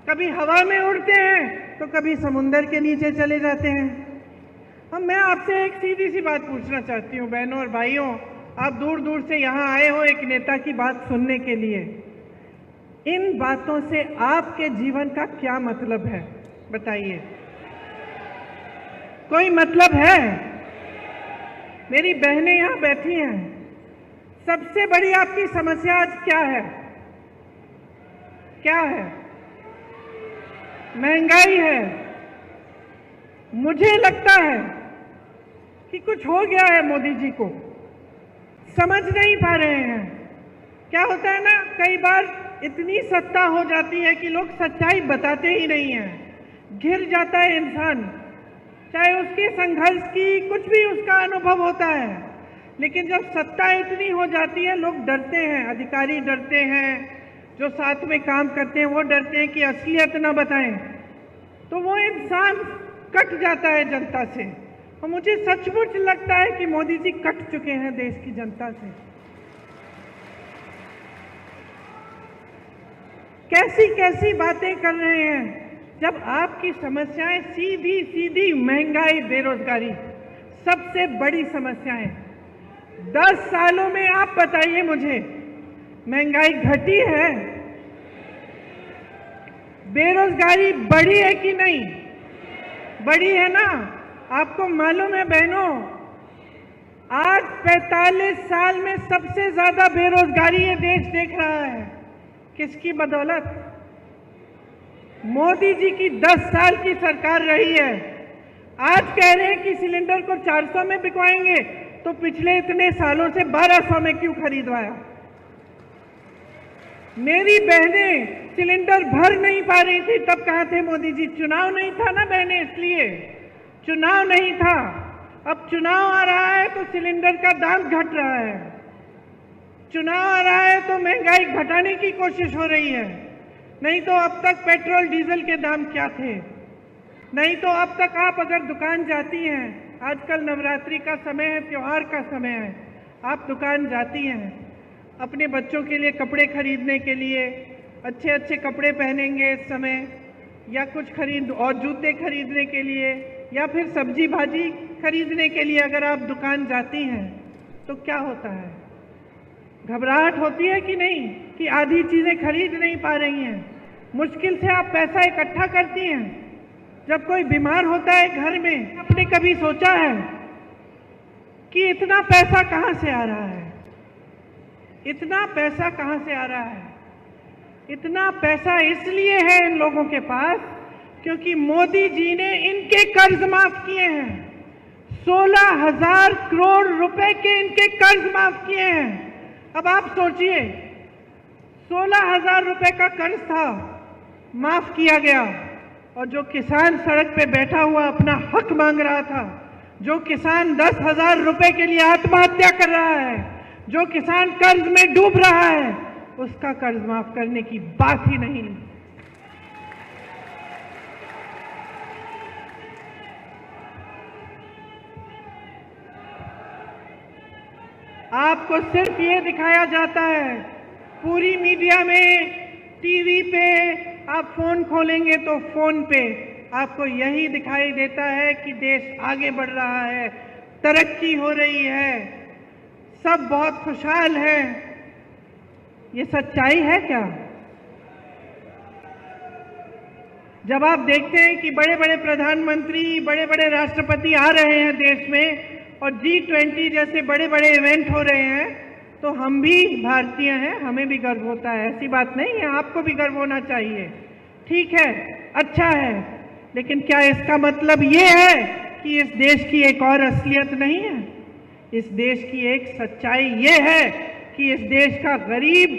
कभी हवा में उड़ते हैं तो कभी समुंदर के नीचे चले जाते हैं। अब मैं आपसे एक सीधी सी बात पूछना चाहती हूँ, बहनों और भाइयों, आप दूर दूर से यहाँ आए हो एक नेता की बात सुनने के लिए। इन बातों से आपके जीवन का क्या मतलब है, बताइए? कोई मतलब है? मेरी बहनें यहाँ बैठी हैं, सबसे बड़ी आपकी समस्या आज क्या है? क्या है? महंगाई है। मुझे लगता है कि कुछ हो गया है मोदी जी को, समझ नहीं पा रहे हैं। क्या होता है ना, कई बार इतनी सत्ता हो जाती है कि लोग सच्चाई बताते ही नहीं हैं, घिर जाता है इंसान, चाहे उसके संघर्ष की कुछ भी उसका अनुभव होता है, लेकिन जब सत्ता इतनी हो जाती है लोग डरते हैं, अधिकारी डरते हैं, जो साथ में काम करते हैं वो डरते हैं कि असलियत ना बताएं, तो वो इंसान कट जाता है जनता से। और मुझे सचमुच लगता है कि मोदी जी कट चुके हैं देश की जनता से। कैसी कैसी बातें कर रहे हैं, जब आपकी समस्याएं सीधी सीधी महंगाई, बेरोजगारी सबसे बड़ी समस्याएं। 10 सालों में आप बताइए मुझे, महंगाई घटी है? बेरोजगारी बढ़ी है कि नहीं? बढ़ी है ना? आपको मालूम है बहनों, आज 45 साल में सबसे ज्यादा बेरोजगारी ये देश देख रहा है। किसकी बदौलत? मोदी जी की 10 साल की सरकार रही है। आज कह रहे हैं कि सिलेंडर को 400 में बिकवाएंगे, तो पिछले इतने सालों से 1200 में क्यों खरीदवाया? मेरी बहनें सिलेंडर भर नहीं पा रही थी, तब कहाँ थे मोदी जी? चुनाव नहीं था ना बहनें, इसलिए चुनाव नहीं था। अब चुनाव आ रहा है तो सिलेंडर का दाम घट रहा है, चुनाव आ रहा है तो महंगाई घटाने की कोशिश हो रही है। नहीं तो अब तक पेट्रोल डीजल के दाम क्या थे? नहीं तो अब तक आप अगर दुकान जाती हैं, आजकल नवरात्रि का समय है, त्योहार का समय है, आप दुकान जाती हैं अपने बच्चों के लिए कपड़े खरीदने के लिए, अच्छे अच्छे कपड़े पहनेंगे इस समय, या कुछ खरीद और जूते खरीदने के लिए, या फिर सब्जी भाजी खरीदने के लिए अगर आप दुकान जाती हैं तो क्या होता है? घबराहट होती है कि नहीं कि आधी चीजें खरीद नहीं पा रही हैं? मुश्किल से आप पैसा इकट्ठा करती हैं। जब कोई बीमार होता है घर में, आपने कभी सोचा है कि इतना पैसा कहां से आ रहा है? इतना पैसा कहां से आ रहा है? इतना पैसा इसलिए है इन लोगों के पास क्योंकि मोदी जी ने इनके कर्ज माफ किए हैं। 16,000 करोड़ रुपए के इनके कर्ज माफ किए हैं। अब आप सोचिए, 16,000 रुपए का कर्ज था, माफ किया गया, और जो किसान सड़क पे बैठा हुआ अपना हक मांग रहा था, जो किसान 10,000 रुपए के लिए आत्महत्या कर रहा है, जो किसान कर्ज में डूब रहा है, उसका कर्ज माफ करने की बात ही नहीं। आपको सिर्फ ये दिखाया जाता है पूरी मीडिया में, टीवी पे, आप फोन खोलेंगे तो फोन पे आपको यही दिखाई देता है कि देश आगे बढ़ रहा है, तरक्की हो रही है, सब बहुत खुशहाल है। ये सच्चाई है क्या? जब आप देखते हैं कि बड़े बड़े प्रधानमंत्री, बड़े बड़े राष्ट्रपति आ रहे हैं देश में और G20 जैसे बड़े बड़े इवेंट हो रहे हैं, तो हम भी भारतीय हैं, हमें भी गर्व होता है। ऐसी बात नहीं है, आपको भी गर्व होना चाहिए। ठीक है, अच्छा है, लेकिन क्या इसका मतलब ये है कि इस देश की एक और असलियत नहीं है? इस देश की एक सच्चाई ये है कि इस देश का गरीब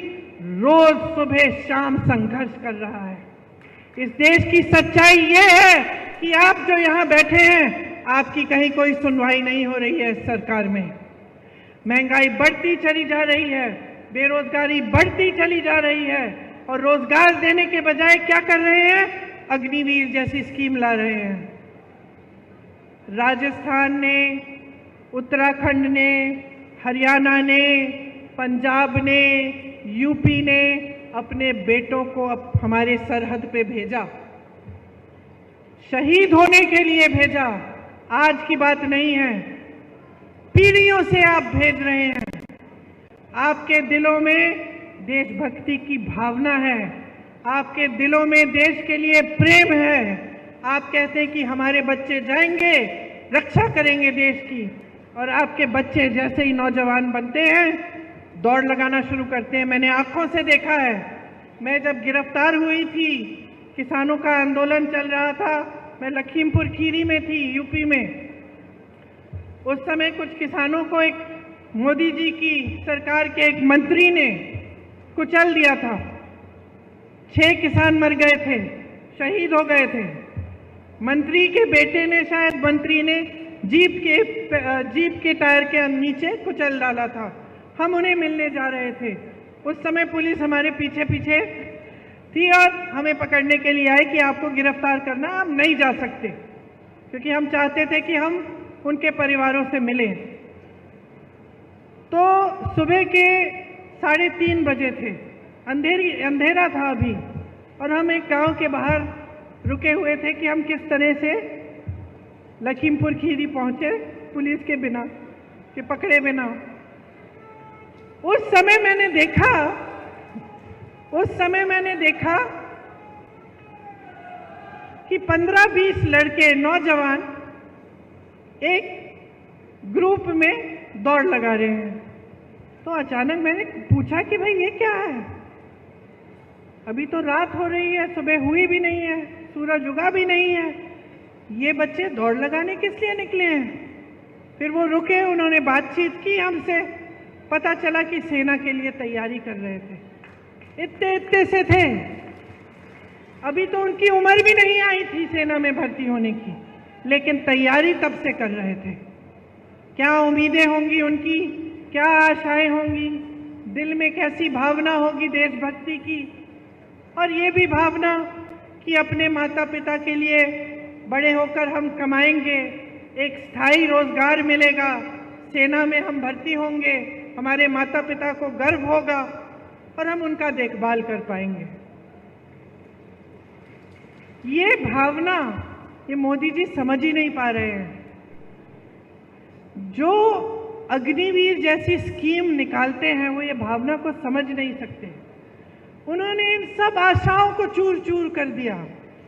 रोज सुबह शाम संघर्ष कर रहा है। इस देश की सच्चाई ये है कि आप जो यहाँ बैठे हैं, आपकी कहीं कोई सुनवाई नहीं हो रही है इस सरकार में। महंगाई बढ़ती चली जा रही है, बेरोजगारी बढ़ती चली जा रही है, और रोजगार देने के बजाय क्या कर रहे हैं? अग्निवीर जैसी स्कीम ला रहे हैं। राजस्थान ने, उत्तराखंड ने, हरियाणा ने, पंजाब ने, यूपी ने अपने बेटों को हमारे सरहद पे भेजा, शहीद होने के लिए भेजा। आज की बात नहीं है, पीढ़ियों से आप भेज रहे हैं। आपके दिलों में देशभक्ति की भावना है, आपके दिलों में देश के लिए प्रेम है। आप कहते हैं कि हमारे बच्चे जाएंगे, रक्षा करेंगे देश की, और आपके बच्चे जैसे ही नौजवान बनते हैं दौड़ लगाना शुरू करते हैं। मैंने आंखों से देखा है। मैं जब गिरफ्तार हुई थी, किसानों का आंदोलन चल रहा था, मैं लखीमपुर खीरी में थी, यूपी में। उस समय कुछ किसानों को एक मोदी जी की सरकार के एक मंत्री ने कुचल दिया था। 6 किसान मर गए थे, शहीद हो गए थे। मंत्री के बेटे ने, शायद मंत्री ने जीप के टायर के नीचे कुचल डाला था। हम उन्हें मिलने जा रहे थे। उस समय पुलिस हमारे पीछे पीछे थी और हमें पकड़ने के लिए आई कि आपको गिरफ्तार करना, आप नहीं जा सकते, क्योंकि हम चाहते थे कि हम उनके परिवारों से मिलें। तो सुबह के 3:30 बजे थे, अंधेरा था अभी, और हम एक गांव के बाहर रुके हुए थे कि हम किस तरह से लखीमपुर खीरी पहुंचे पुलिस के बिना, कि पकड़े बिना। उस समय मैंने देखा कि 15-20 लड़के, नौजवान एक ग्रुप में दौड़ लगा रहे हैं। तो अचानक मैंने पूछा कि भाई ये क्या है? अभी तो रात हो रही है, सुबह हुई भी नहीं है, सूरज उगा भी नहीं है, ये बच्चे दौड़ लगाने किस लिए निकले हैं? फिर वो रुके, उन्होंने बातचीत की हमसे, पता चला कि सेना के लिए तैयारी कर रहे थे। इतने से थे, अभी तो उनकी उम्र भी नहीं आई थी सेना में भर्ती होने की, लेकिन तैयारी तब से कर रहे थे। क्या उम्मीदें होंगी उनकी, क्या आशाएं होंगी, दिल में कैसी भावना होगी देशभक्ति की, और ये भी भावना कि अपने माता पिता के लिए बड़े होकर हम कमाएंगे, एक स्थायी रोजगार मिलेगा, सेना में हम भर्ती होंगे, हमारे माता पिता को गर्व होगा और हम उनका देखभाल कर पाएंगे। ये भावना ये मोदी जी समझ ही नहीं पा रहे हैं। जो अग्निवीर जैसी स्कीम निकालते हैं वो ये भावना को समझ नहीं सकते। उन्होंने इन सब आशाओं को चूर चूर कर दिया,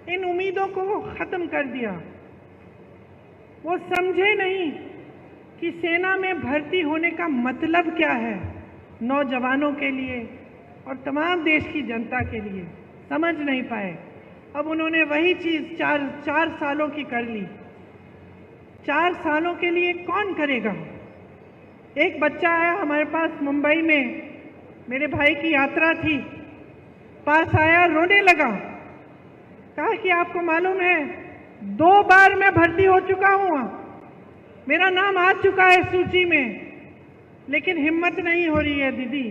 इन उम्मीदों को खत्म कर दिया। वो समझे नहीं कि सेना में भर्ती होने का मतलब क्या है नौजवानों के लिए और तमाम देश की जनता के लिए, समझ नहीं पाए। अब उन्होंने वही चीज चार सालों की कर ली। 4 सालों के लिए कौन करेगा? एक बच्चा आया हमारे पास मुंबई में, मेरे भाई की यात्रा थी, पास आया, रोने लगा। कहा कि आपको मालूम है 2 बार मैं भर्ती हो चुका हूं, मेरा नाम आ चुका है सूची में, लेकिन हिम्मत नहीं हो रही है दीदी।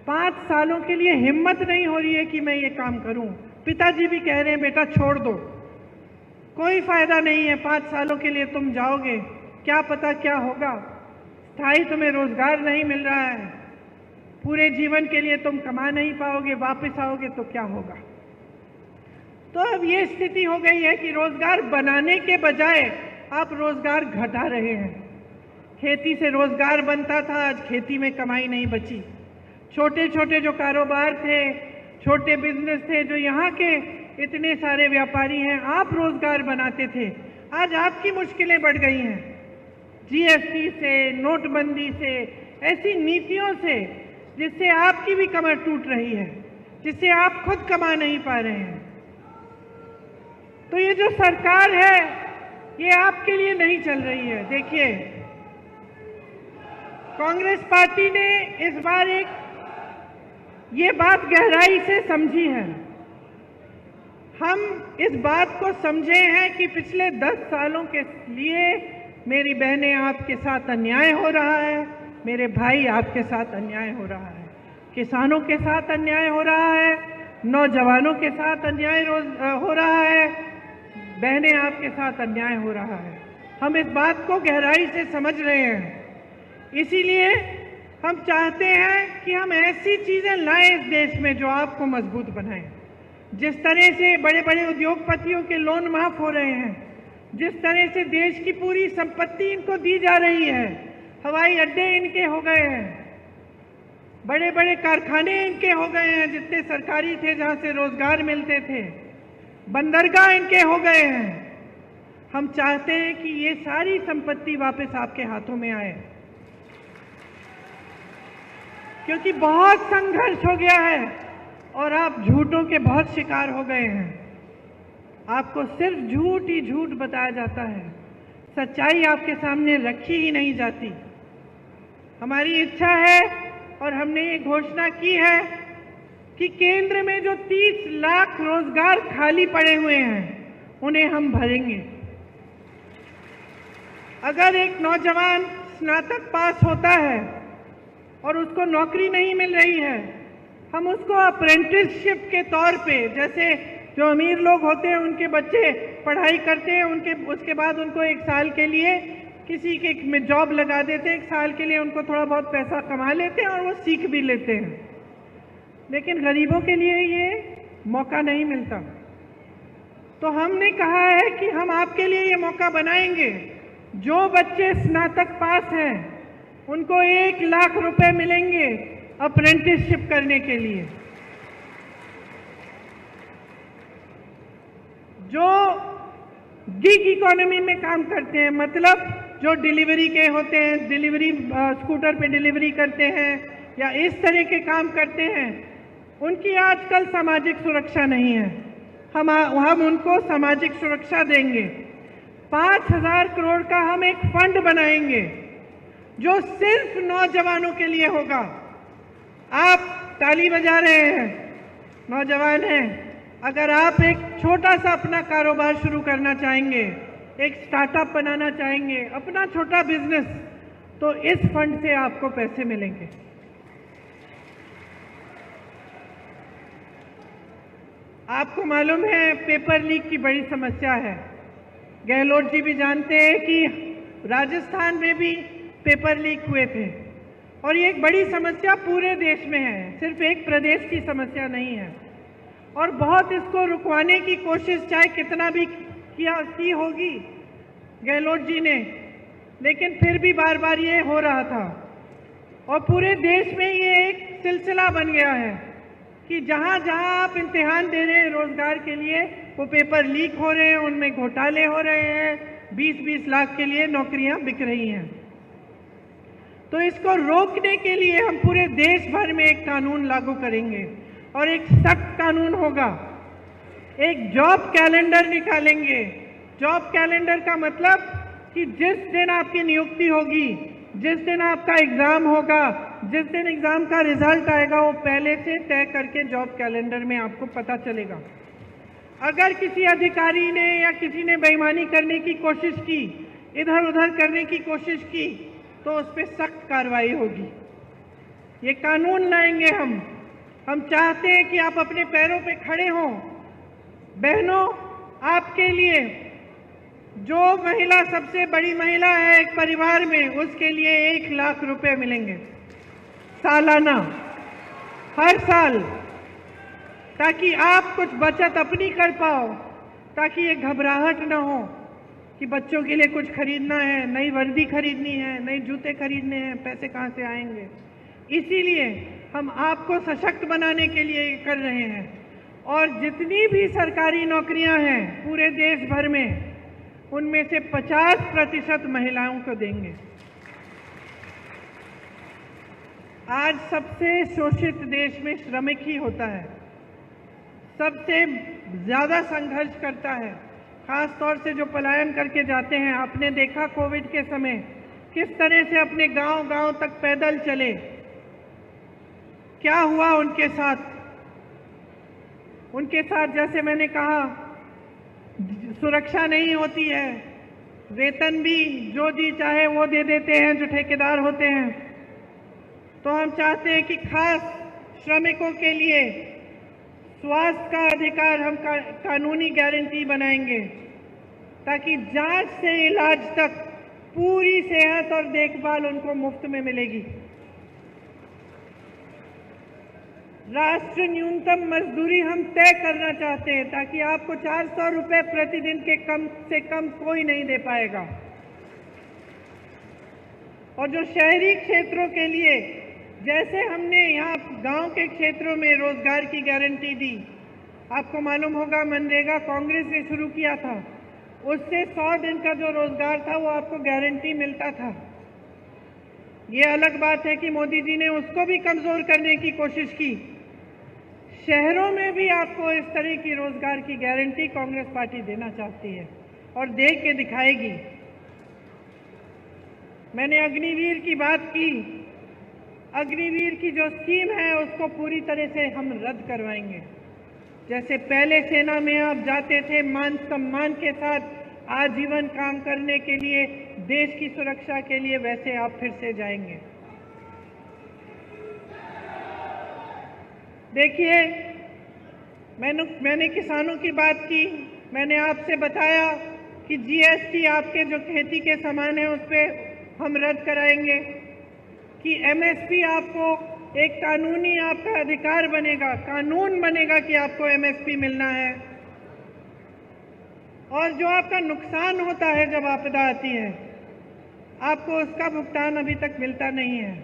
5 सालों के लिए हिम्मत नहीं हो रही है कि मैं ये काम करूं। पिताजी भी कह रहे हैं बेटा छोड़ दो, कोई फायदा नहीं है, 5 सालों के लिए तुम जाओगे, क्या पता क्या होगा, स्थायी तुम्हें रोजगार नहीं मिल रहा है, पूरे जीवन के लिए तुम कमा नहीं पाओगे, वापस आओगे तो क्या होगा। तो अब ये स्थिति हो गई है कि रोजगार बनाने के बजाय आप रोजगार घटा रहे हैं। खेती से रोजगार बनता था, आज खेती में कमाई नहीं बची। छोटे छोटे जो कारोबार थे, छोटे बिजनेस थे, जो यहाँ के इतने सारे व्यापारी हैं, आप रोजगार बनाते थे, आज आपकी मुश्किलें बढ़ गई हैं। जीएसटी से, नोटबंदी से, ऐसी नीतियों से जिससे आपकी भी कमर टूट रही है, जिससे आप खुद कमा नहीं पा रहे हैं। तो ये जो सरकार है ये आपके लिए नहीं चल रही है। देखिए, कांग्रेस पार्टी ने इस बार ये बात गहराई से समझी है। हम इस बात को समझे हैं कि पिछले 10 सालों के लिए मेरी बहनें आपके साथ अन्याय हो रहा है, मेरे भाई आपके साथ अन्याय हो रहा है, किसानों के साथ अन्याय हो रहा है, नौजवानों के साथ अन्याय हो रहा है, बहनें आपके साथ अन्याय हो रहा है। हम इस बात को गहराई से समझ रहे हैं, इसीलिए हम चाहते हैं कि हम ऐसी चीजें लाएं इस देश में जो आपको मजबूत बनाएं। जिस तरह से बड़े बड़े उद्योगपतियों के लोन माफ हो रहे हैं, जिस तरह से देश की पूरी संपत्ति इनको दी जा रही है, हवाई अड्डे इनके हो गए हैं, बड़े बड़े कारखाने इनके हो गए हैं जितने सरकारी थे जहां से रोजगार मिलते थे, बंदरगाह इनके हो गए हैं। हम चाहते हैं कि ये सारी संपत्ति वापस आपके हाथों में आए, क्योंकि बहुत संघर्ष हो गया है और आप झूठों के बहुत शिकार हो गए हैं। आपको सिर्फ झूठ ही झूठ बताया जाता है, सच्चाई आपके सामने रखी ही नहीं जाती। हमारी इच्छा है और हमने ये घोषणा की है कि केंद्र में जो 30 लाख रोजगार खाली पड़े हुए हैं उन्हें हम भरेंगे। अगर एक नौजवान स्नातक पास होता है और उसको नौकरी नहीं मिल रही है, हम उसको अप्रेंटिसशिप के तौर पे, जैसे जो अमीर लोग होते हैं उनके बच्चे पढ़ाई करते हैं, उसके बाद उनको 1 साल के लिए किसी के में जॉब लगा देते हैं, 1 साल के लिए उनको थोड़ा बहुत पैसा कमा लेते हैं और वो सीख भी लेते हैं। लेकिन गरीबों के लिए ये मौका नहीं मिलता। तो हमने कहा है कि हम आपके लिए ये मौका बनाएंगे। जो बच्चे स्नातक पास हैं उनको 1 लाख रुपए मिलेंगे अप्रेंटिसशिप करने के लिए। जो गिग इकोनॉमी में काम करते हैं, मतलब जो डिलीवरी के होते हैं, डिलीवरी स्कूटर पे डिलीवरी करते हैं या इस तरह के काम करते हैं, उनकी आजकल सामाजिक सुरक्षा नहीं है। हम उनको सामाजिक सुरक्षा देंगे। 5,000 करोड़ का हम एक फंड बनाएंगे जो सिर्फ नौजवानों के लिए होगा। आप ताली बजा रहे हैं, नौजवान हैं, अगर आप एक छोटा सा अपना कारोबार शुरू करना चाहेंगे, एक स्टार्टअप बनाना चाहेंगे, अपना छोटा बिजनेस, तो इस फंड से आपको पैसे मिलेंगे। आपको मालूम है पेपर लीक की बड़ी समस्या है। गहलोत जी भी जानते हैं कि राजस्थान में भी पेपर लीक हुए थे और ये एक बड़ी समस्या पूरे देश में है, सिर्फ एक प्रदेश की समस्या नहीं है। और बहुत इसको रुकवाने की कोशिश चाहे कितना भी की होगी गहलोत जी ने, लेकिन फिर भी बार बार ये हो रहा था। और पूरे देश में ये एक सिलसिला बन गया है कि जहाँ जहाँ आप इम्तिहान दे रहे हैं रोजगार के लिए, वो पेपर लीक हो रहे हैं, उनमें घोटाले हो रहे हैं, 20-20 लाख के लिए नौकरियां बिक रही हैं। तो इसको रोकने के लिए हम पूरे देश भर में एक कानून लागू करेंगे और एक सख्त कानून होगा। एक जॉब कैलेंडर निकालेंगे। जॉब कैलेंडर का मतलब कि जिस दिन आपकी नियुक्ति होगी, जिस दिन आपका एग्जाम होगा, जिस दिन एग्जाम का रिजल्ट आएगा, वो पहले से तय करके जॉब कैलेंडर में आपको पता चलेगा। अगर किसी अधिकारी ने या किसी ने बेईमानी करने की कोशिश की, इधर उधर करने की कोशिश की, तो उस पर सख्त कार्रवाई होगी। ये कानून लाएंगे हम चाहते हैं कि आप अपने पैरों पे खड़े हों। बहनों, आपके लिए जो महिला सबसे बड़ी महिला है एक परिवार में, उसके लिए 1 लाख रुपए मिलेंगे सालाना, हर साल, ताकि आप कुछ बचत अपनी कर पाओ, ताकि ये घबराहट ना हो कि बच्चों के लिए कुछ खरीदना है, नई वर्दी खरीदनी है, नए जूते खरीदने हैं, पैसे कहाँ से आएंगे। इसीलिए हम आपको सशक्त बनाने के लिए ये कर रहे हैं। और जितनी भी सरकारी नौकरियां हैं पूरे देश भर में, उनमें से 50% महिलाओं को देंगे। आज सबसे शोषित देश में श्रमिक ही होता है, सबसे ज्यादा संघर्ष करता है, खास तौर से जो पलायन करके जाते हैं। आपने देखा कोविड के समय किस तरह से अपने गांव-गांव तक पैदल चले, क्या हुआ उनके साथ। उनके साथ जैसे मैंने कहा, सुरक्षा नहीं होती है, वेतन भी जो जी चाहे वो दे देते हैं जो ठेकेदार होते हैं। तो हम चाहते हैं कि खास श्रमिकों के लिए स्वास्थ्य का अधिकार हम कानूनी गारंटी बनाएंगे, ताकि जांच से इलाज तक पूरी सेहत और देखभाल उनको मुफ्त में मिलेगी। राष्ट्रीय न्यूनतम मजदूरी हम तय करना चाहते हैं ताकि आपको 400 रुपए प्रतिदिन के कम से कम कोई नहीं दे पाएगा। और जो शहरी क्षेत्रों के लिए, जैसे हमने यहाँ गांव के क्षेत्रों में रोजगार की गारंटी दी, आपको मालूम होगा मनरेगा कांग्रेस ने शुरू किया था, उससे 100 दिन का जो रोजगार था वो आपको गारंटी मिलता था। ये अलग बात है कि मोदी जी ने उसको भी कमजोर करने की कोशिश की। शहरों में भी आपको इस तरह की रोजगार की गारंटी कांग्रेस पार्टी देना चाहती है और दे के दिखाएगी। मैंने अग्निवीर की बात की। अग्निवीर की जो स्कीम है उसको पूरी तरह से हम रद्द करवाएंगे। जैसे पहले सेना में आप जाते थे मान सम्मान के साथ आजीवन काम करने के लिए, देश की सुरक्षा के लिए, वैसे आप फिर से जाएंगे। देखिए, मैंने किसानों की बात की। मैंने आपसे बताया कि जीएसटी आपके जो खेती के सामान है उस पर हम रद्द कराएंगे, कि एमएसपी आपको एक कानूनी आपका अधिकार बनेगा, कानून बनेगा कि आपको एमएसपी मिलना है। और जो आपका नुकसान होता है जब आपदा आती है, आपको उसका भुगतान अभी तक मिलता नहीं है।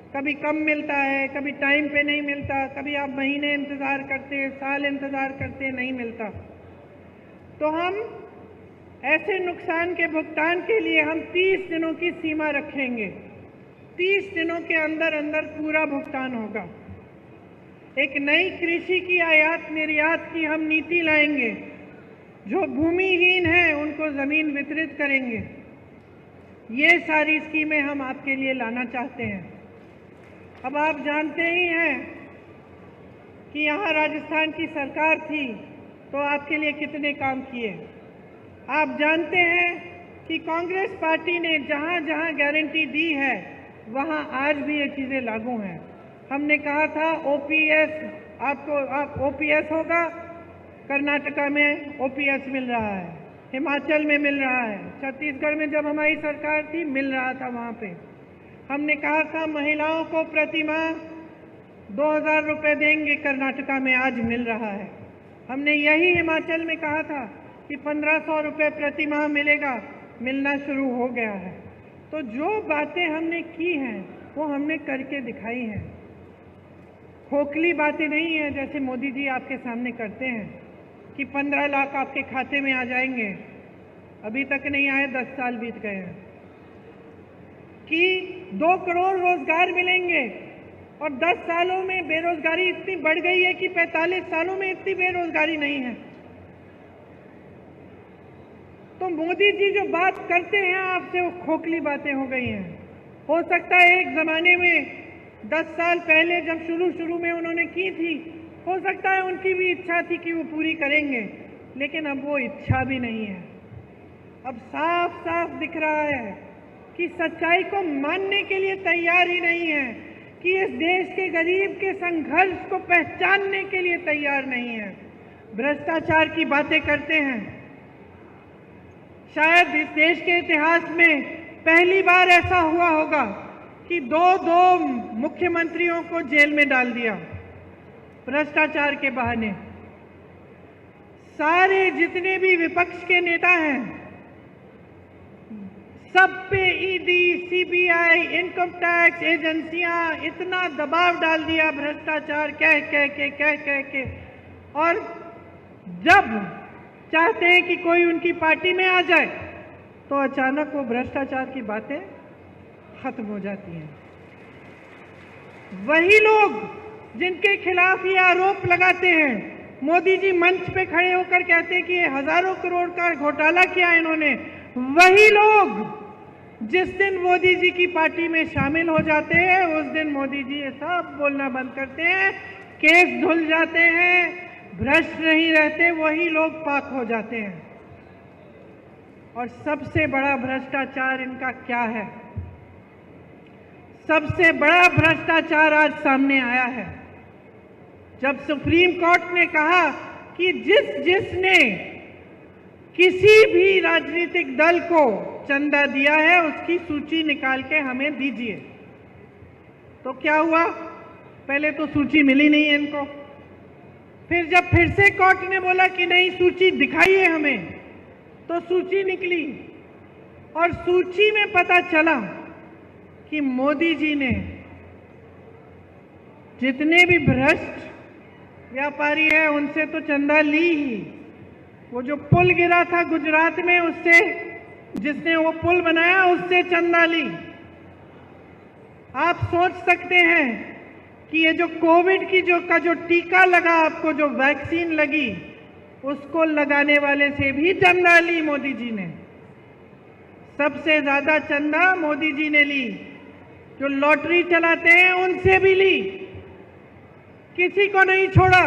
कभी कम मिलता है, कभी टाइम पे नहीं मिलता, कभी आप महीने इंतजार करते हैं, साल इंतजार करते हैं, नहीं मिलता। तो हम ऐसे नुकसान के भुगतान के लिए हम 30 दिनों की सीमा रखेंगे। 30 दिनों के अंदर अंदर पूरा भुगतान होगा। एक नई कृषि की आयात निर्यात की हम नीति लाएंगे। जो भूमिहीन है उनको जमीन वितरित करेंगे। ये सारी स्कीमें हम आपके लिए लाना चाहते हैं। अब आप जानते ही हैं कि यहाँ राजस्थान की सरकार थी तो आपके लिए कितने काम किए। आप जानते हैं कि कांग्रेस पार्टी ने जहाँ जहाँ गारंटी दी है वहाँ आज भी ये चीज़ें लागू हैं। हमने कहा था ओपीएस आप ओपीएस होगा, कर्नाटका में ओपीएस मिल रहा है, हिमाचल में मिल रहा है, छत्तीसगढ़ में जब हमारी सरकार थी मिल रहा था वहाँ पे। हमने कहा था महिलाओं को प्रति माह 2000 रुपये देंगे, कर्नाटका में आज मिल रहा है। हमने यही हिमाचल में कहा था कि 1500 रुपये प्रति माह मिलेगा, मिलना शुरू हो गया है। तो जो बातें हमने की हैं वो हमने करके दिखाई हैं। खोखली बातें नहीं है जैसे मोदी जी आपके सामने करते हैं कि 15 लाख आपके खाते में आ जाएंगे, अभी तक नहीं आए, 10 साल बीत गए हैं। कि 2 करोड़ रोजगार मिलेंगे और 10 सालों में बेरोजगारी इतनी बढ़ गई है कि 45 सालों में इतनी बेरोजगारी नहीं है। तो मोदी जी जो बात करते हैं आपसे वो खोखली बातें हो गई हैं। हो सकता है एक जमाने में 10 साल पहले जब शुरू में उन्होंने की थी, हो सकता है उनकी भी इच्छा थी कि वो पूरी करेंगे, लेकिन अब वो इच्छा भी नहीं है। अब साफ साफ दिख रहा है कि सच्चाई को मानने के लिए तैयार ही नहीं है, कि इस देश के गरीब के संघर्ष को पहचानने के लिए तैयार नहीं है। भ्रष्टाचार की बातें करते हैं। शायद इस देश के इतिहास में पहली बार ऐसा हुआ होगा कि दो मुख्यमंत्रियों को जेल में डाल दिया भ्रष्टाचार के बहाने। सारे जितने भी विपक्ष के नेता हैं सब पे ईडी, सीबीआई, इनकम टैक्स एजेंसियां इतना दबाव डाल दिया भ्रष्टाचार कह के, और जब चाहते हैं कि कोई उनकी पार्टी में आ जाए तो अचानक वो भ्रष्टाचार की बातें खत्म हो जाती हैं। वही लोग जिनके खिलाफ ये आरोप लगाते हैं, मोदी जी मंच पे खड़े होकर कहते हैं कि ये हजारों करोड़ का घोटाला किया इन्होंने, वही लोग जिस दिन मोदी जी की पार्टी में शामिल हो जाते हैं उस दिन मोदी जी ये सब बोलना बंद करते हैं, केस धुल जाते हैं, भ्रष्ट नहीं रहते, वही लोग पाक हो जाते हैं। और सबसे बड़ा भ्रष्टाचार इनका क्या है? सबसे बड़ा भ्रष्टाचार आज सामने आया है जब सुप्रीम कोर्ट ने कहा कि जिसने किसी भी राजनीतिक दल को चंदा दिया है उसकी सूची निकाल के हमें दीजिए। तो क्या हुआ? पहले तो सूची मिली नहीं इनको। फिर जब फिर से कोर्ट ने बोला कि नहीं सूची दिखाइए हमें, तो सूची निकली और सूची में पता चला कि मोदी जी ने जितने भी भ्रष्ट व्यापारी हैं उनसे तो चंदा ली ही। वो जो पुल गिरा था गुजरात में, उससे, जिसने वो पुल बनाया उससे चंदा ली। आप सोच सकते हैं कि ये जो कोविड की जो टीका लगा, आपको जो वैक्सीन लगी, उसको लगाने वाले से भी चंदा ली मोदी जी ने। सबसे ज्यादा चंदा मोदी जी ने ली। जो लॉटरी चलाते हैं उनसे भी ली, किसी को नहीं छोड़ा।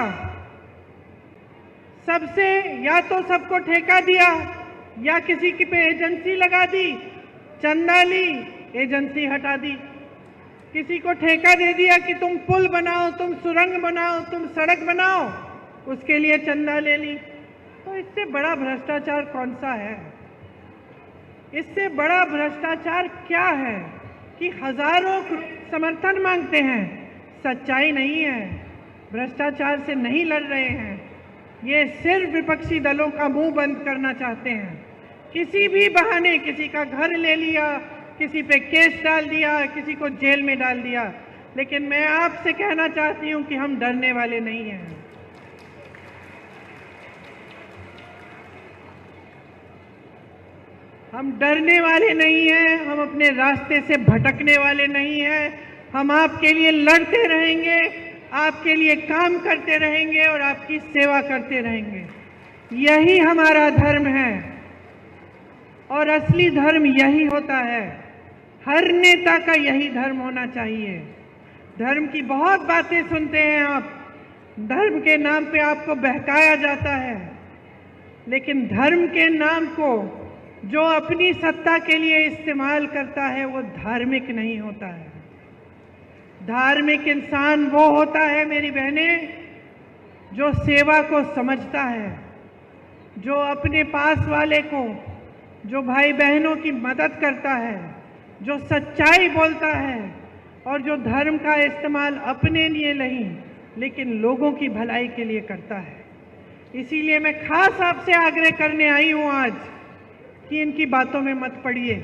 सबसे या तो सबको ठेका दिया या किसी की पे एजेंसी लगा दी, चंदा ली, एजेंसी हटा दी। किसी को ठेका दे दिया कि तुम पुल बनाओ, तुम सुरंग बनाओ, तुम सड़क बनाओ, उसके लिए चंदा ले ली। तो इससे बड़ा भ्रष्टाचार कौन सा है? इससे बड़ा भ्रष्टाचार क्या है कि हजारों समर्थन मांगते हैं, सच्चाई नहीं है, भ्रष्टाचार से नहीं लड़ रहे हैं। ये सिर्फ विपक्षी दलों का मुंह बंद करना चाहते हैं। किसी भी बहाने किसी का घर ले लिया, किसी पे केस डाल दिया, किसी को जेल में डाल दिया। लेकिन मैं आपसे कहना चाहती हूं कि हम डरने वाले नहीं हैं। हम डरने वाले नहीं हैं, हम अपने रास्ते से भटकने वाले नहीं हैं। हम आपके लिए लड़ते रहेंगे, आपके लिए काम करते रहेंगे और आपकी सेवा करते रहेंगे। यही हमारा धर्म है और असली धर्म यही होता है। हर नेता का यही धर्म होना चाहिए। धर्म की बहुत बातें सुनते हैं आप, धर्म के नाम पे आपको बहकाया जाता है, लेकिन धर्म के नाम को जो अपनी सत्ता के लिए इस्तेमाल करता है वो धार्मिक नहीं होता है। धार्मिक इंसान वो होता है मेरी बहनें, जो सेवा को समझता है, जो अपने पास वाले को, जो भाई बहनों की मदद करता है, जो सच्चाई बोलता है और जो धर्म का इस्तेमाल अपने लिए नहीं लेकिन लोगों की भलाई के लिए करता है। इसीलिए मैं खास आपसे आग्रह करने आई हूं आज कि इनकी बातों में मत पड़िए।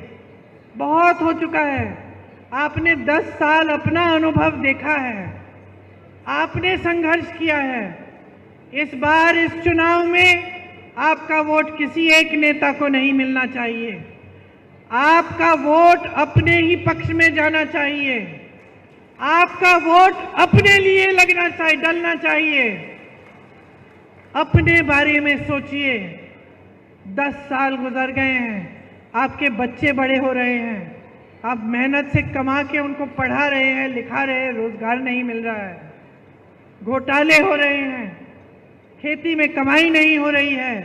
बहुत हो चुका है। आपने 10 साल अपना अनुभव देखा है, आपने संघर्ष किया है। इस बार इस चुनाव में आपका वोट किसी एक नेता को नहीं मिलना चाहिए। आपका वोट अपने ही पक्ष में जाना चाहिए। आपका वोट अपने लिए लगना चाहिए, डलना चाहिए। अपने बारे में सोचिए। 10 साल गुजर गए हैं, आपके बच्चे बड़े हो रहे हैं, आप मेहनत से कमा के उनको पढ़ा रहे हैं, लिखा रहे हैं, रोजगार नहीं मिल रहा है, घोटाले हो रहे हैं, खेती में कमाई नहीं हो रही है,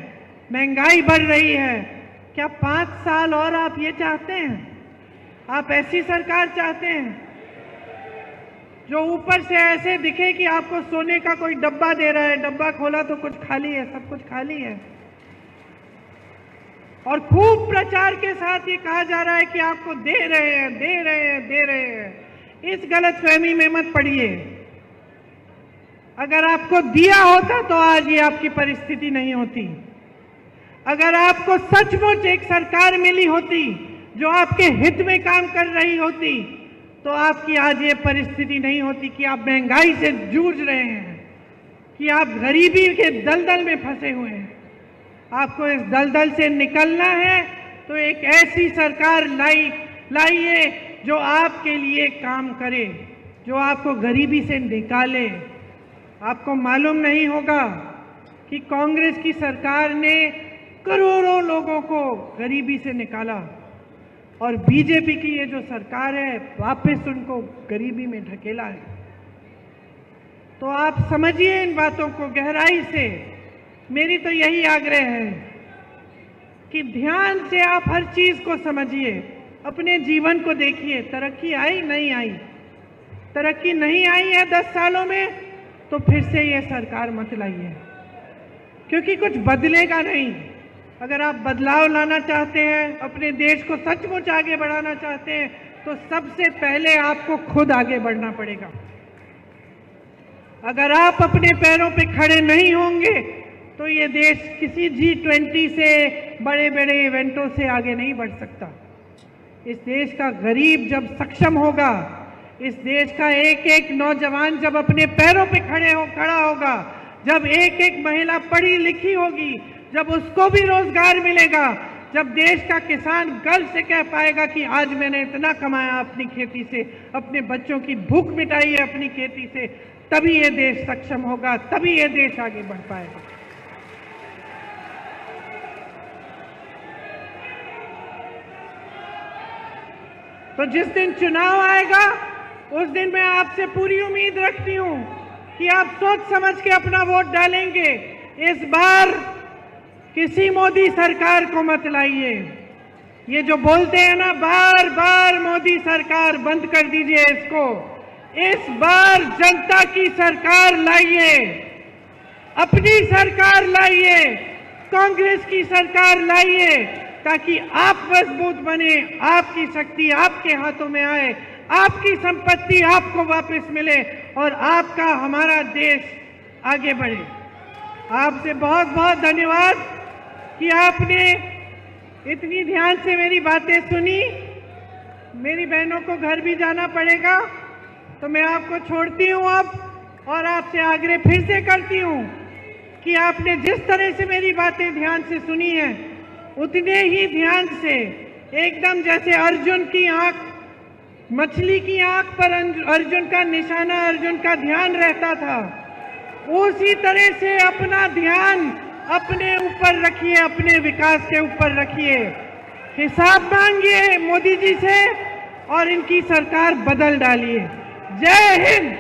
महंगाई बढ़ रही है। क्या 5 साल और आप ये चाहते हैं? आप ऐसी सरकार चाहते हैं जो ऊपर से ऐसे दिखे कि आपको सोने का कोई डब्बा दे रहा है, डब्बा खोला तो कुछ खाली है, सब कुछ खाली है, और खूब प्रचार के साथ ये कहा जा रहा है कि आपको दे रहे हैं, दे रहे हैं, दे रहे हैं। इस गलतफहमी में मत पड़िए। अगर आपको दिया होता तो आज ये आपकी परिस्थिति नहीं होती। अगर आपको सचमुच एक सरकार मिली होती जो आपके हित में काम कर रही होती तो आपकी आज ये परिस्थिति नहीं होती कि आप महंगाई से जूझ रहे हैं, कि आप गरीबी के दलदल में फंसे हुए हैं। आपको इस दलदल से निकलना है तो एक ऐसी सरकार लाइए जो आपके लिए काम करे, जो आपको गरीबी से निकाले। आपको मालूम नहीं होगा कि कांग्रेस की सरकार ने करोड़ों लोगों को गरीबी से निकाला और बीजेपी की ये जो सरकार है वापस उनको गरीबी में ढकेला है। तो आप समझिए इन बातों को गहराई से। मेरी तो यही आग्रह है कि ध्यान से आप हर चीज को समझिए, अपने जीवन को देखिए। तरक्की आई नहीं आई, तरक्की नहीं आई है 10 सालों में तो फिर से ये सरकार मत लाइए, क्योंकि कुछ बदलेगा नहीं। अगर आप बदलाव लाना चाहते हैं, अपने देश को सचमुच आगे बढ़ाना चाहते हैं, तो सबसे पहले आपको खुद आगे बढ़ना पड़ेगा। अगर आप अपने पैरों पे खड़े नहीं होंगे तो ये देश किसी G20 से बड़े बड़े इवेंटों से आगे नहीं बढ़ सकता। इस देश का गरीब जब सक्षम होगा, इस देश का एक एक नौजवान जब अपने पैरों पे खड़ा होगा, जब एक एक महिला पढ़ी लिखी होगी, जब उसको भी रोजगार मिलेगा, जब देश का किसान गर्व से कह पाएगा कि आज मैंने इतना कमाया अपनी खेती से, अपने बच्चों की भूख मिटाई है अपनी खेती से, तभी ये देश सक्षम होगा, तभी ये देश आगे बढ़ पाएगा। तो जिस दिन चुनाव आएगा उस दिन मैं आपसे पूरी उम्मीद रखती हूं कि आप सोच समझ के अपना वोट डालेंगे। इस बार किसी मोदी सरकार को मत लाइए। ये जो बोलते हैं ना बार बार मोदी सरकार, बंद कर दीजिए इसको। इस बार जनता की सरकार लाइए, अपनी सरकार लाइए, कांग्रेस की सरकार लाइए, ताकि आप मजबूत बने, आपकी शक्ति आपके हाथों में आए, आपकी संपत्ति आपको वापस मिले और आपका हमारा देश आगे बढ़े। आपसे बहुत बहुत धन्यवाद कि आपने इतनी ध्यान से मेरी बातें सुनी। मेरी बहनों को घर भी जाना पड़ेगा, तो मैं आपको छोड़ती हूँ अब, और आपसे आग्रह फिर से करती हूँ कि आपने जिस तरह से मेरी बातें ध्यान से सुनी हैं, उतने ही ध्यान से, एकदम जैसे अर्जुन की आंख, मछली की आंख पर अर्जुन का निशाना, अर्जुन का ध्यान रहता था, उसी तरह से अपना ध्यान अपने ऊपर रखिए, अपने विकास के ऊपर रखिए। हिसाब मांगिए मोदी जी से और इनकी सरकार बदल डालिए। जय हिंद।